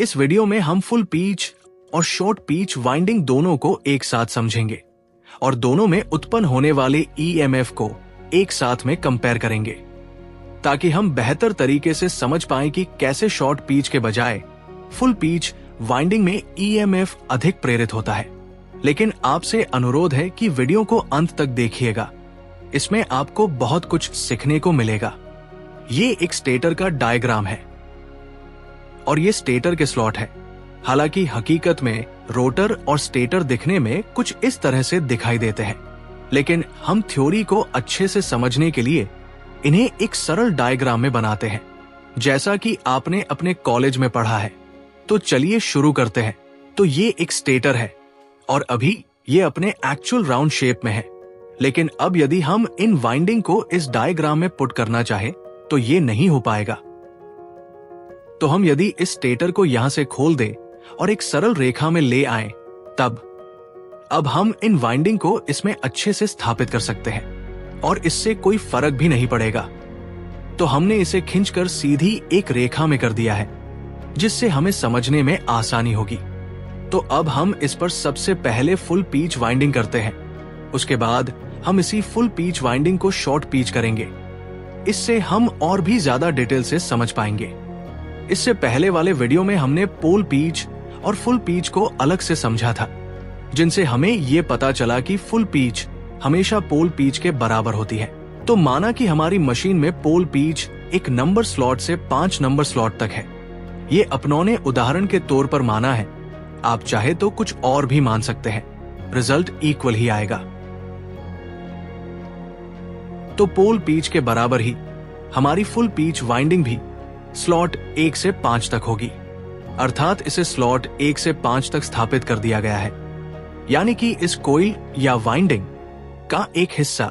इस वीडियो में हम फुल पीच और शॉर्ट पीच वाइंडिंग दोनों को एक साथ समझेंगे और दोनों में उत्पन्न होने वाले ईएमएफ को एक साथ में कंपेयर करेंगे, ताकि हम बेहतर तरीके से समझ पाएं कि कैसे शॉर्ट पीच के बजाय फुल पीच वाइंडिंग में ईएमएफ अधिक प्रेरित होता है। लेकिन आपसे अनुरोध है कि वीडियो को अंत तक देखिएगा, इसमें आपको बहुत कुछ सीखने को मिलेगा। ये एक स्टेटर का डायग्राम है और ये स्टेटर के स्लॉट है। हालांकि हकीकत में रोटर और स्टेटर दिखने में कुछ इस तरह से दिखाई देते हैं, लेकिन हम थ्योरी को अच्छे से समझने के लिए इन्हें एक सरल डायग्राम में बनाते हैं, जैसा कि आपने अपने कॉलेज में पढ़ा है। तो चलिए शुरू करते हैं। तो ये एक स्टेटर है और अभी ये अपने एक्चुअल राउंड शेप में है, लेकिन अब यदि हम इन वाइंडिंग को इस डायग्राम में पुट करना चाहें तो ये नहीं हो पाएगा। तो हम यदि इस स्टेटर को यहां से खोल दें और एक सरल रेखा में ले आए, तब अब हम इन वाइंडिंग को इसमें अच्छे से स्थापित कर सकते हैं और इससे कोई फर्क भी नहीं पड़ेगा। तो हमने इसे खींचकर सीधी एक रेखा में कर दिया है, जिससे हमें समझने में आसानी होगी। तो अब हम इस पर सबसे पहले फुल पीच वाइंडिंग करते हैं। उसके बाद हम इसी फुल पीच वाइंडिंग को शॉर्ट पीच करेंगे। इससे हम और भी ज्यादा डिटेल से समझ पाएंगे। इससे पहले वाले वीडियो में हमने पोल पीच और फुल पीच को अलग से समझा था, जिनसे हमें यह पता चला कि फुल पीच हमेशा पोल पीच के बराबर होती है। तो माना कि हमारी मशीन में पोल पीच एक नंबर स्लॉट से 5 नंबर स्लॉट तक है। ये अपनों उदाहरण के तौर पर माना है, आप चाहे तो कुछ और भी मान सकते हैं, रिजल्ट इक्वल ही आएगा। तो पोल पीच के बराबर ही हमारी फुल पीच वाइंडिंग भी स्लॉट 1 से 5 तक होगी, अर्थात इसे स्लॉट 1 से 5 तक स्थापित कर दिया गया है। यानी कि इस कोइल या वाइंडिंग का एक हिस्सा,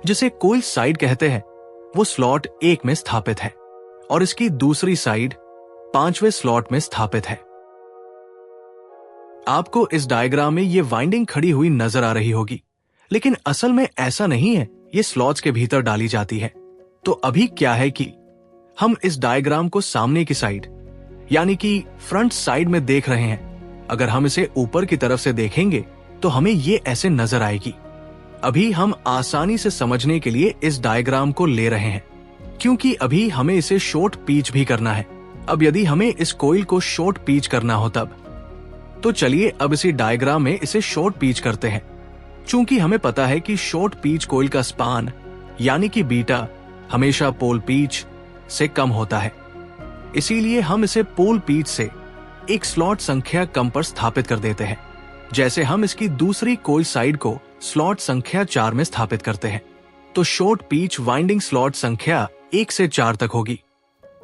जिसे कोइल साइड कहते हैं, वो स्लॉट 1 में स्थापित है और इसकी दूसरी साइड 5वें स्लॉट में स्थापित है। आपको इस डायग्राम में ये वाइंडिंग खड़ी हुई नजर आ रही होगी, लेकिन असल में ऐसा नहीं है। ये स्लॉट्स के भीतर डाली जाती है। तो अभी क्या है कि हम इस डायग्राम को सामने की साइड यानी कि फ्रंट साइड में देख रहे हैं। अगर हम इसे ऊपर की तरफ से देखेंगे तो हमें ये ऐसे नजर आएगी। अभी हम आसानी से समझने के लिए इस डायग्राम को ले रहे हैं, क्योंकि अभी हमें इसे शॉर्ट पीच भी करना है। अब यदि हमें इस कोइल को शॉर्ट पीच करना हो तब तो चलिए अब इसी डायग्राम में इसे शॉर्ट पीच करते हैं। चूंकि हमें पता है कि शॉर्ट पीच कोइल का स्पान यानी कि बीटा हमेशा पोल पीच से कम होता है, इसीलिए हम इसे पोल पीच से एक स्लॉट संख्या कम पर स्थापित कर देते हैं, जैसे हम इसकी दूसरी कोइल साइड को स्लॉट संख्या 4 में स्थापित करते हैं। तो शॉर्ट पीच वाइंडिंग स्लॉट संख्या 1 से 4 तक होगी।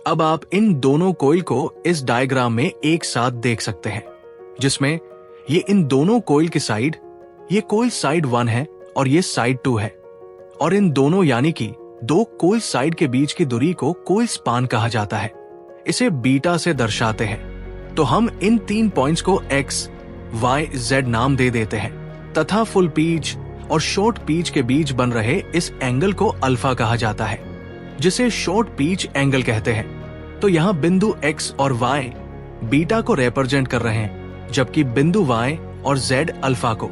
अब आप इन दोनों कोइल को इस डायग्राम में एक साथ देख सकते हैं, जिसमें ये इन दोनों कोइल की साइड, ये कोइल साइड 1 है और ये साइड 2 है, और इन दोनों यानी कि 2 कोइल साइड के बीच की दूरी को कोइल स्पान कहा जाता है। इसे बीटा से दर्शाते हैं। तो हम इन 3 पॉइंट्स को x, y, z नाम दे देते हैं तथा फुल पीच और शॉर्ट पीच के बीच बन रहे इस एंगल को अल्फा कहा जाता है, जिसे शॉर्ट पीच एंगल कहते हैं। तो यहाँ बिंदु x और y बीटा को रिप्रेजेंट कर रहे हैं, जबकि बिंदु y और z अल्फा को।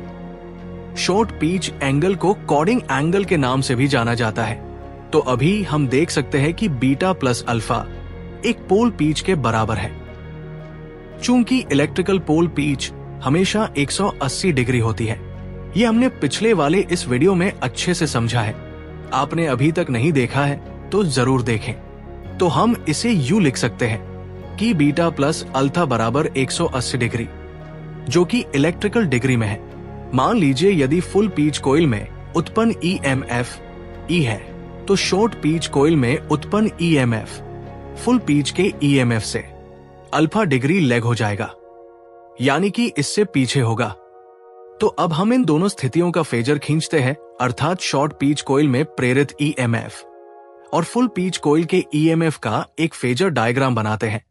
शॉर्ट पीच एंगल को कॉर्डिंग एंगल के नाम से भी जाना जाता है। तो अभी हम देख सकते हैं कि बीटा प्लस अल्फा एक पोल पीच के बराबर है। चूंकि इलेक्ट्रिकल पोल पीच हमेशा 180 डिग्री होती है, ये हमने पिछले वाले इस वीडियो में अच्छे से समझा है। आपने अभी तक नहीं देखा है तो जरूर देखें। तो हम इसे यूं लिख सकते हैं कि बीटा प्लस अल्फा बराबर 180 डिग्री, जो कि इलेक्ट्रिकल डिग्री में है। मान लीजिए यदि फुल पीच कोइल में उत्पन्न ईएमएफ ई है, तो शॉर्ट पीच कोइल में उत्पन्न ईएमएफ फुल पीच के ईएमएफ से अल्फा डिग्री लेग हो जाएगा, यानी कि इससे पीछे होगा। तो अब हम इन दोनों स्थितियों का फेजर खींचते हैं, अर्थात शॉर्ट पीच कोइल में प्रेरित ईएमएफ और फुल पीच कोइल के ईएमएफ का एक फेजर डायग्राम बनाते हैं।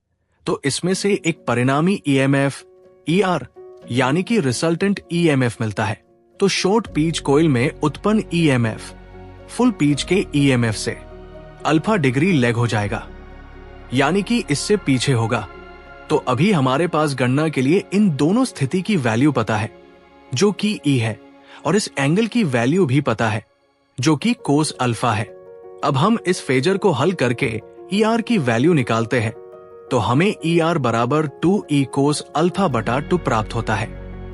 तो इसमें से एक परिणामी ईएमएफ ईआर यानी कि रिजल्टेंट ईएमएफ मिलता है। तो शॉर्ट पीच कोइल में उत्पन्न ईएमएफ फुल पीच के ईएमएफ से अल्फा डिग्री लेग हो जाएगा, यानी कि इससे पीछे होगा। तो अभी हमारे पास गणना के लिए इन दोनों स्थिति की वैल्यू पता है, जो कि E है, और इस एंगल की वैल्यू भी पता है, जो कि कोस अल्फा है। अब हम इस फेजर को हल करके ER की वैल्यू निकालते हैं, तो हमें ER बराबर 2E कोस अल्फा बटा 2 प्राप्त होता है।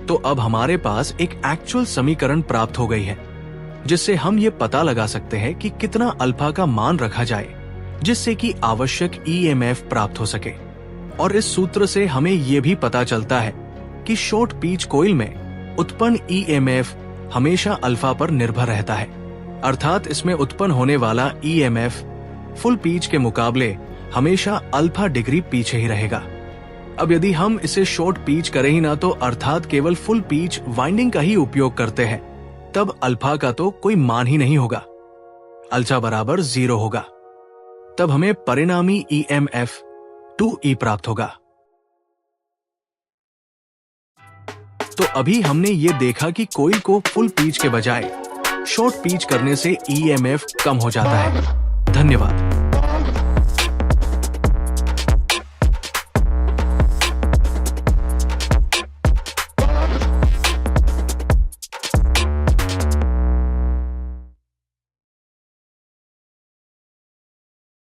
तो अब हमारे पास एक एक्चुअल समीकरण प्राप्त हो गई है, जिससे हम ये पता लगा सकते हैं कि कितना अल्फा का मान रखा जाए जिससे कि आवश्यक EMF प्राप्त हो सके। और इस सूत्र से हमें यह भी पता चलता है कि शॉर्ट पिच कोइल में उत्पन्न EMF हमेशा अल्फा पर निर्भर रहता है, अर्थात इसमें उत्पन्न होने वाला EMF फुल पिच के मुकाबले हमेशा अल्फा डिग्री पीछे ही रहेगा। अब यदि हम इसे शॉर्ट पिच करें ही ना, तो अर्थात केवल फुल पिच वाइंडिंग का ही उपयोग करते हैं, तब अल्फा का तो कोई मान ही नहीं होगा, अल्फा बराबर 0 होगा। तब हमें परिणामी EMF 2E प्राप्त होगा। तो अभी हमने ये देखा कि कोइल को फुल पिच के बजाय शॉर्ट पिच करने से EMF कम हो जाता है। धन्यवाद।